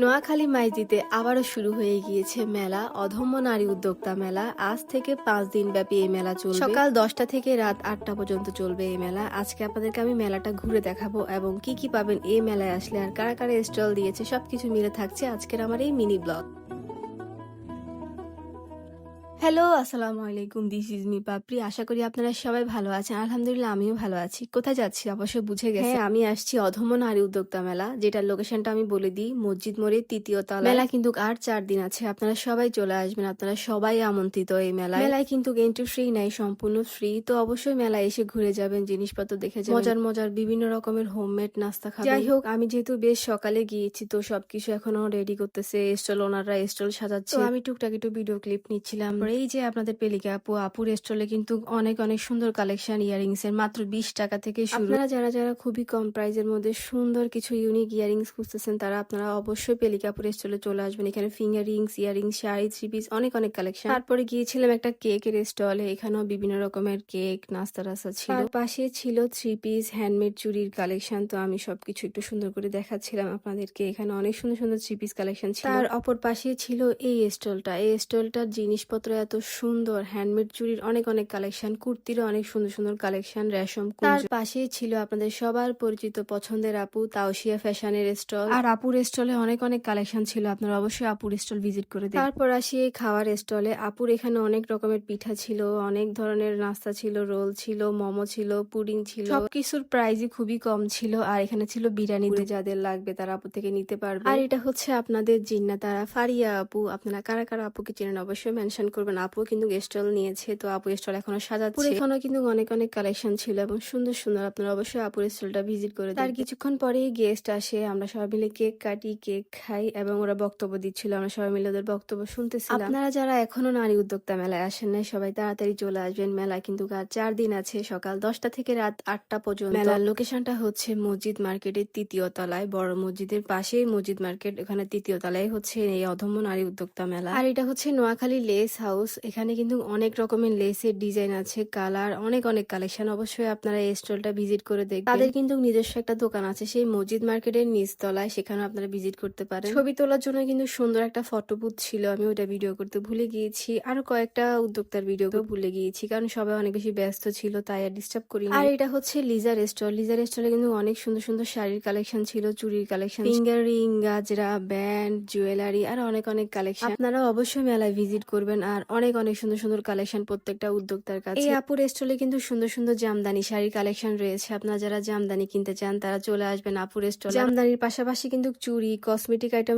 নোয়াখালী মাইজিতে আবারও শুরু হয়ে গিয়েছে মেলা, অধম্য নারী উদ্যোক্তা মেলা। আজ থেকে 5 দিন ব্যাপী এই মেলা চলবে। সকাল 10টা থেকে রাত 8টা পর্যন্ত চলবে এই মেলা। আজকে আপনাদেরকে আমি মেলাটা ঘুরে দেখাবো এবং কি কি পাবেন এই মেলায় আসলে, আর কারা কারা স্টল দিয়েছে সবকিছু মিলে থাকছে আজকের আমার এই মিনি ব্লগ। হ্যালো, আসসালামু আলাইকুম, দিস ইজ মি পাপড়ি। আশা করি আপনারা সবাই ভালো আছেন। আলহামদুলিল্লাহ আমিও ভালো আছি। কোথায় যাচ্ছি অবশ্যই বুঝে গেছে। হ্যাঁ, আমি আসছি অধম্য নারী উদ্যোক্তা মেলা, যেটার লোকেশনটা আমি বলে দিই, মসজিদ মোড়ে 3য় তলা। মেলা কিন্তু আর 4 দিন আছে, আপনারা সবাই চলে আসবেন, আপনারা সবাই আমন্ত্রিত এই মেলায়। মেলায় কিন্তু এন্ট্রি ফ্রি নাই, সম্পূর্ণ ফ্রি। তো অবশ্যই মেলায় এসে ঘুরে যাবেন, জিনিসপত্র দেখে যাবেন, মজার মজার বিভিন্ন রকমের হোমমেড নাস্তা খাবেন। যাই হোক, আমি যেহেতু বেশ সকালে গিয়েছি তো সবকিছু এখনো রেডি করতেছে স্টল ওনাররা, স্টল সাজাচ্ছে। তো আমি টুকটাক একটু ভিডিও ক্লিপ নিচ্ছিলাম। এই যে আপনাদের পেলিকা আপুর স্টলে কিন্তু অনেক অনেক সুন্দর কালেকশন ইয়ারিংস এর, মাত্র 20 টাকা থেকে শুরু। আপনারা যারা যারা খুবই কম প্রাইজের মধ্যে সুন্দর কিছু ইউনিক ইয়ারিংস খুঁজতেছেন, তারা আপনারা অবশ্যই পেলিকা আপুর স্টলে চলে আসবেন। এখানে ফিঙ্গার রিংস, শাড়ি, 3 পিস, অনেক অনেক কালেকশন। তারপরে গিয়েছিলাম একটা কেকের স্টলে, এখানেও বিভিন্ন রকমের কেক, নাস্তা টাস্তা ছিল। তার পাশে ছিল 3 পিস হ্যান্ডমেড চুড়ির কালেকশন। তো আমি সবকিছু একটু সুন্দর করে দেখাচ্ছিলাম আপনাদেরকে। এখানে অনেক সুন্দর সুন্দর 3 পিস কালেকশন ছিল। তার অপর পাশে ছিল এই স্টলটা। এই স্টলটার জিনিসপত্র এত সুন্দর, হ্যান্ডমেড চুড়ির অনেক অনেক কালেকশন, কুর্তিরও অনেক সুন্দর সুন্দর কালেকশন, রেশম কুঞ্জ। তার পাশেই ছিল আপনাদের সবার পরিচিত পছন্দের আপু তাওসিয়া ফ্যাশনের স্টল। আর আপুর স্টলে অনেক অনেক কালেকশন ছিল, আপনারা অবশ্যই আপুর স্টল ভিজিট করে দেখবেন। তারপর আসি এই খাওয়ার স্টলে। আপুর এখানে অনেক রকমের পিঠা ছিল, অনেক ধরনের নাস্তা ছিল, রোল ছিল, মোমো ছিল, পুডিং ছিল। সবকিছুর প্রাইসই খুবই কম ছিল। আর এখানে ছিল বিরিয়ানি, যাদের লাগবে তারা আপু থেকে নিতে পারবে। আর এটা হচ্ছে আপনাদের জিন্নাতারা ফারিয়া আপু। আপনারা কারা কারা আপুকে চেনেন অবশ্যই মেনশন করবেন। আপু কিন্তু স্টল নিয়েছে, তো আপু স্টল এখনো সাজাচ্ছে। এখনো কিন্তু অনেক অনেক কালেকশন ছিল এবং সুন্দর সুন্দর। আপনারা অবশ্যই আপুর স্টলটা ভিজিট করে তার কিছুক্ষণ পরেই গেস্ট আসে, আমরা সবাই মিলে কেক কাটি, কেক খাই এবং ওরা বক্তব্য দিচ্ছিল, আমরা সবাই মিলে ওদের বক্তব্য শুনতেছিলাম। আপনারা যারা এখনো নারী উদ্যোক্তা মেলায় আসেন নাই, সবাই তাড়াতাড়ি চলে আসবেন। মেলা কিন্তু আর 4 দিন আছে, সকাল 10টা থেকে রাত 8টা পর্যন্ত। মেলার লোকেশনটা হচ্ছে মসজিদ মার্কেটের 3য় তলায়, বড় মসজিদের পাশেই মসজিদ মার্কেট, এখানে 3য় তলায় হচ্ছে এই অধম্য নারী উদ্যোক্তা মেলা। আর এটা হচ্ছে নোয়াখালী লেস হাউস। এখানে কিন্তু অনেক রকমের লেসের ডিজাইন আছে, কালার, অনেক অনেক কালেকশন। অবশ্যই আপনারা এই স্টলটা ভিজিট করে দেখবেন। তাদের কিন্তু নিজস্ব একটা দোকান আছে সেই মসজিদ মার্কেটের নিচতলায়, সেখানে আপনারা ভিজিট করতে পারেন। ছবি তোলার জন্য কিন্তু সুন্দর একটা ফটো বুথ ছিল, আমি ওটা ভিডিও করতে ভুলে গিয়েছি। আরো কয়েকটা উদ্যোক্তার ভিডিও ভুলে গিয়েছি, কারণ সবাই অনেক বেশি ব্যস্ত ছিল, তাই আর ডিস্টার্ব করি। আর এটা হচ্ছে লিজার স্টল। লিজার স্টলে কিন্তু অনেক সুন্দর সুন্দর শাড়ির কালেকশন ছিল, চুড়ির কালেকশন, ফিঙ্গার রিং, গাজরা, ব্যান্ড, জুয়েলারি, আর অনেক অনেক কালেকশন। আপনারা অবশ্যই মেলায় ভিজিট করবেন। আর অনেক অনেক সুন্দর সুন্দর কালেকশন প্রত্যেকটা উদ্যোক্তার কাছে। এই আপুর স্টলে কিন্তু সুন্দর সুন্দর জামদানি শাড়ির কালেকশন রয়েছে। আপনারা যারা জামদানি কিনতে চান তারা চলে আসবেন আপুর স্টলে। জামদানির পাশাপাশি কিন্তু চুড়ি, কসমেটিক আইটেম